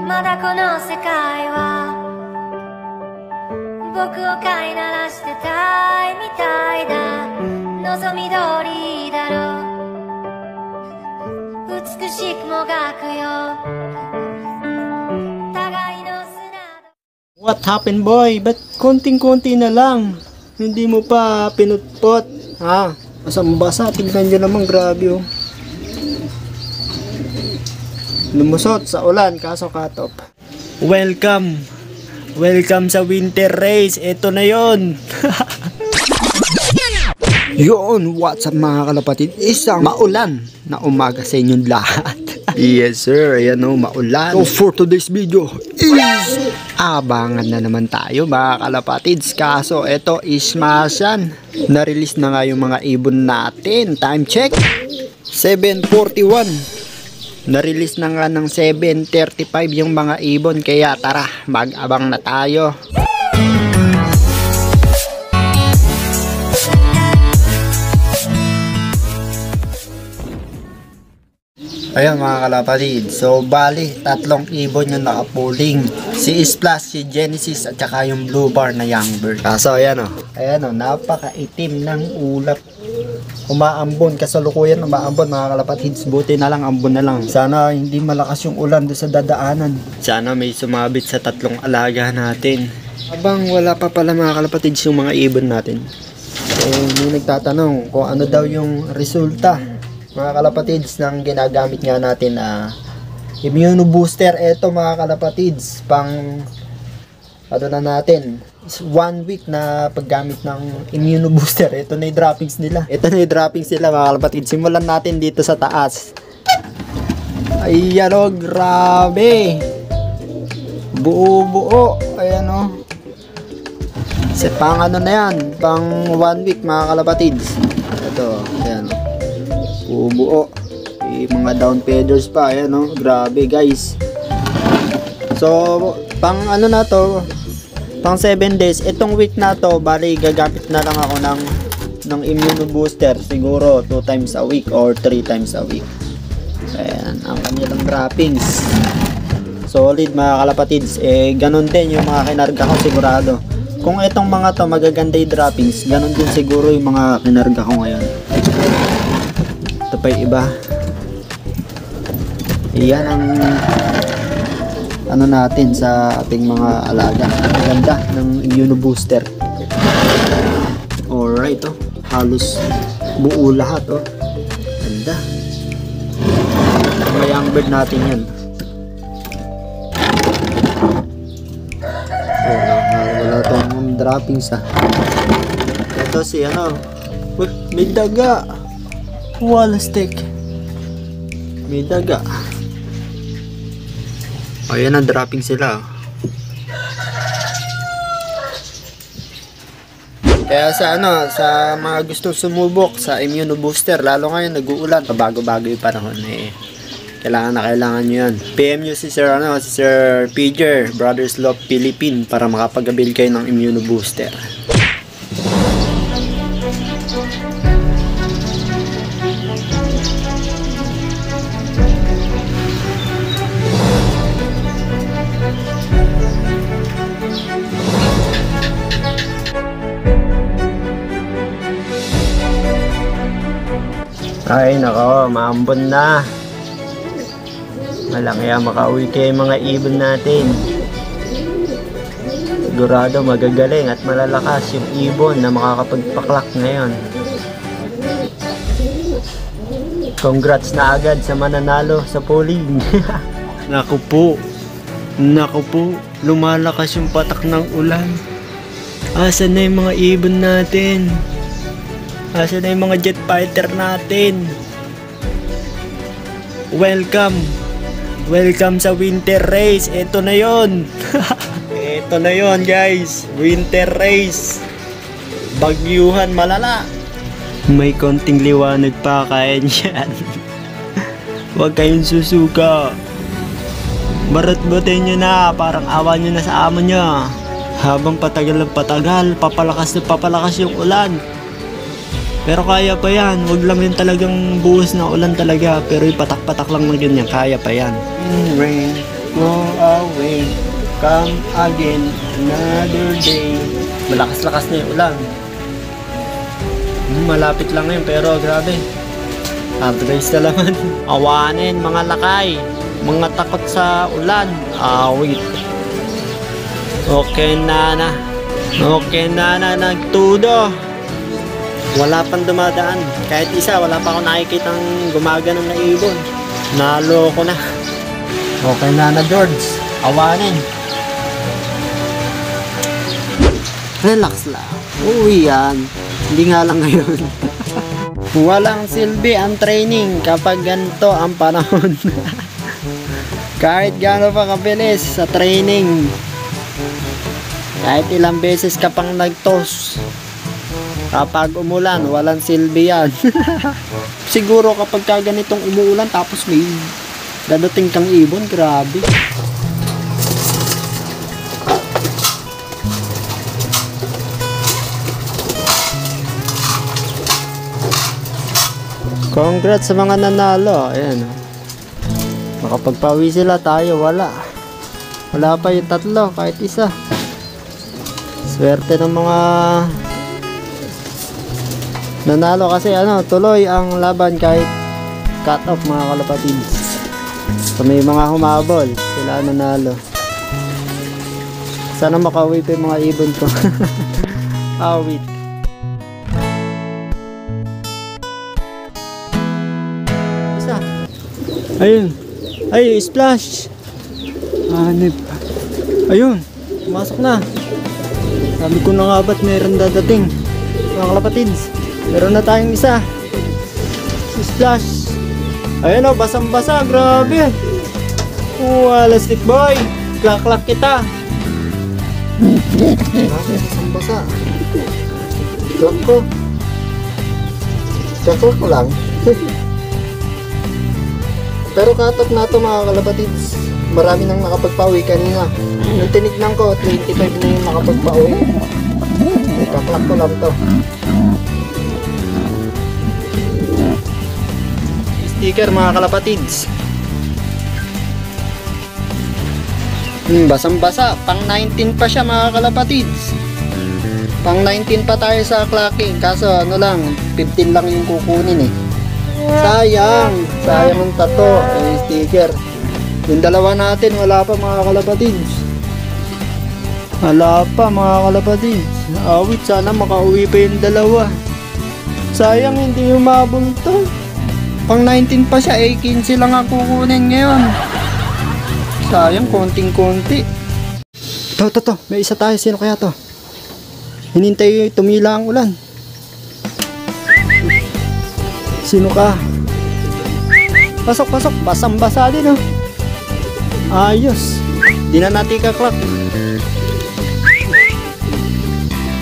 まだこの世界は僕を飼いならしてたいみたいだ。望み通りだろう、美しくもがくよ互いの砂。 What happened, boy? Ba't konting-konti na lang? Hindi mo pa pinutpot? Ha? Basang-basa, tignan nyo naman, grabe oh. Lumusot sa ulan, kaso katop. Welcome! Welcome sa winter race. Ito na yon. Yun, what's up mga kalapatid? Isang maulan na umaga sa inyong lahat. Yes sir, ayan o, maulan. So for today's video is abangan na naman tayo mga kalapatids. Kaso ito is masan. Na-release na nga yung mga ibon natin. Time check 7:41. Na-release na nga ng 7:35 yung mga ibon. Kaya tara, mag-abang na tayo. Ayan mga kalapatid, so bali tatlong ibon yung nakapuling. Si Splash, si Genesis at saka yung blue bar na young bird. So ayan o, napakaitim ng ulap. Umaambon, kasalukuyan umaambon mga kalapatids. Buti na lang, ambon na lang. Sana hindi malakas yung ulan doon sa dadaanan. Sana may sumabit sa tatlong alaga natin. Habang wala pa pala mga kalapatids yung mga ibon natin, may nagtatanong kung ano daw yung resulta mga kalapatids ng ginagamit nga natin immuno booster. Ito mga kalapatids, pang ano na natin, 1 week na paggamit ng immuno booster. Ito na yung droppings nila. Mga kalapatids. Simulan natin dito sa taas. Ayan o, grabe. Buo-buo. Ayan o. Pang ano na yan, pang 1 week mga kalapatids. Ito, ayan o. Buo-buo. Mga down feathers pa. Ayan o, grabe guys. So, pang ano na to, pang 7 days. Itong week na to, bali gagamit na lang ako ng immuno booster. Siguro 2 times a week or 3 times a week. Ayan, ang kanilang droppings. Solid mga kalapatids. Ganun din yung mga kinarga ko sigurado. Kung itong mga to magaganda yung droppings, ganun din siguro yung mga kinarga ko ngayon. Ito pa yung iba. Iyan ang ano natin sa ating mga alaga. Ang ganda ng immuno booster. Alright oh, halos buo lahat oh. Ganda. Mga young bird natin yan. Wala tong droppings Ito si ano, may daga. Wala stick. May daga. Ayan ang dropping sila. Kaya sa sa mga gustong sumubok sa immuno booster, lalo ngayon nag-uulan, bago-bago yung panahon kailangan nyo yan. PM nyo si Sir Piger, Brothers Love Philippine, para makapag-avail kayo ng immuno booster. Ay nako, maambon na. Malaki makauwi kayo mga ibon natin. Sigurado magagaling at malalakas yung ibon na makakapagpaklak ngayon. Congrats na agad sa mananalo sa polling. Naku po, lumalakas yung patak ng ulan. Asan na yung mga ibon natin? Asan na yung mga jet fighter natin? Welcome sa winter race. Ito na yon. Ito na yon guys, winter race. Bagyuhan malala. May konting liwanag pa, kaya niyan. Huwag kayong susuka. Barat-batin nyo na, parang awa nyo na sa amo nyo. Habang patagal ng patagal, papalakas na papalakas yung ulan. Pero kaya pa yan, wag lang yun talagang buhos na ulan talaga. Pero yung patak-patak lang na ganyan, kaya pa yan. Rain, go away, come again, another day. Malakas-lakas na yung ulan. Malapit lang ngayon pero grabe. Hard guys na naman. Awanin mga lakay, mga takot sa ulan. Awit. Okay na. Okay na nagtudo. Wala pang dumadaan. Kahit isa, wala pa akong nakikitang gumaganong na ibon. Naloko na. Okay na George. Awanin. Relax lang. Uwi yan. Hindi nga lang ngayon. Walang silbi ang training kapag ganito ang panahon. Kahit gaano pa kabilis sa training. Kahit ilang beses ka pang nag-toss. Kapag umulan, walang silbi yan. Siguro kapag ganitong umuulan tapos may dadating kang ibon, grabe. Congrats sa mga nanalo. Ayan. Makapagpawi sila, tayo wala. Wala pa yung tatlo, kahit isa. Swerte ng mga nanalo kasi tuloy ang laban kahit cut off mga kalapatids. So may mga humabol, sila nanalo. Sana makauwi pa yung mga ibon ko. Awit. Isa. Ayun. Ay, splash. Hanip. Ayun. Pumasok na. Sabi ko na nga ba't meron dadating. Mga kalapatids. Meron na tayong isa. Splash. Ayun basang-basa. Grabe. Elastic boy. Klak-klak kita. Basang-basa. Klak ko. Klak ko lang. Pero katok na ito mga kalapatids. Marami nang nakapagpawi kanina. Nung tinignan ko, 25 na yung nakapagpawi. Kaklak ko lang to. Sticker mga kalapatids. Basang-basa. Pang 19 pa siya mga kalapatids. Pang 19 pa tayo sa clacking. Kaso 15 lang yung kukunin eh. Sayang ang tato ay sticker. Yung dalawa natin wala pa mga kalapatids. Wala pa mga kalapatids. Awit, sana makauwi pa yung dalawa. Sayang hindi umabol to. Pang 19 pa siya, 15 lang ang kukunin ngayon. Sayang, konting-konti. To, may isa tayo. Sino kaya to? Hinintay tumila ang ulan. Sino ka? Pasok. Basang-basa din Ayos. Di na natin kaklak.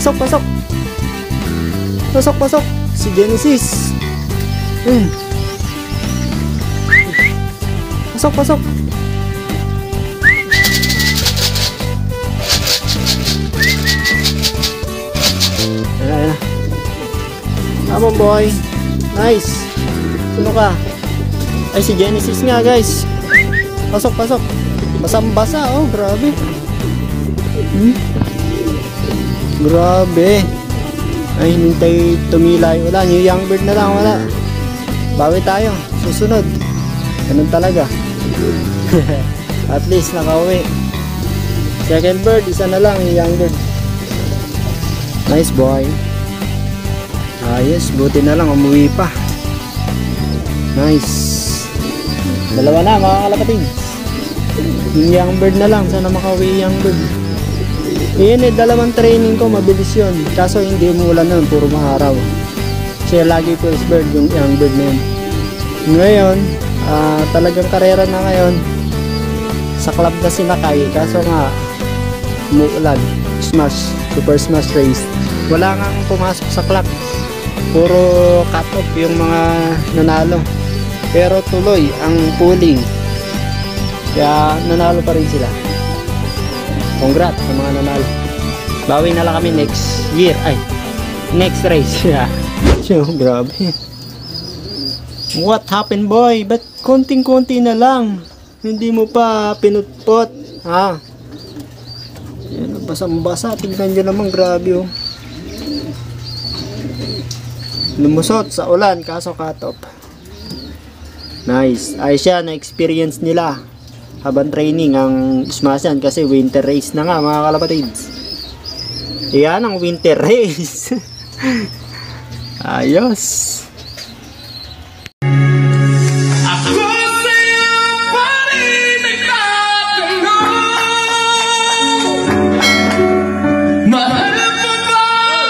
Pasok. Si Genesis. Pasok. Ayan. Come on boy. Nice. Sino ka? Ay, si Genesis nga guys. Pasok. Basang-basa. Grabe. Grabe. Ay, hinintay tumila yung ulan. Yung young bird na lang wala. Bawi tayo. Susunod. Ganun talaga. At least nakauwi. Second bird, isa na lang yung young bird. Nice boy. Ayos, buti na lang umuwi pa. Nice. Dalawa na mga kalapatids. Yung young bird na lang, sana makauwi yung young bird. Yan dalawang training ko, mabilis yun. Kaso hindi umulan nun, puro maaraw. Siya lagi first bird yung young bird na yun. Ngayon, talagang karera na ngayon. Sa club na sinakay, kaso nga umuulan. Super smash race. Wala nga pumasok sa clock. Puro cut off yung mga nanalo. Pero tuloy ang pooling. Kaya nanalo pa rin sila. Congrats sa mga nanalo. Bawi na lang kami next year. Ay, next race. So, grabe. What happened boy? Ba't konting-konti na lang? Hindi mo pa pinutpot. Ha? Yan, basang-basa. Tingnan nyo naman, grabe oh. Lumusot sa ulan, kaso cut-off. Nice. Ayos siya, na-experience nila. Habang training ang Smashan kasi winter race na nga mga kalapatids. Yan ang winter race. Ayos.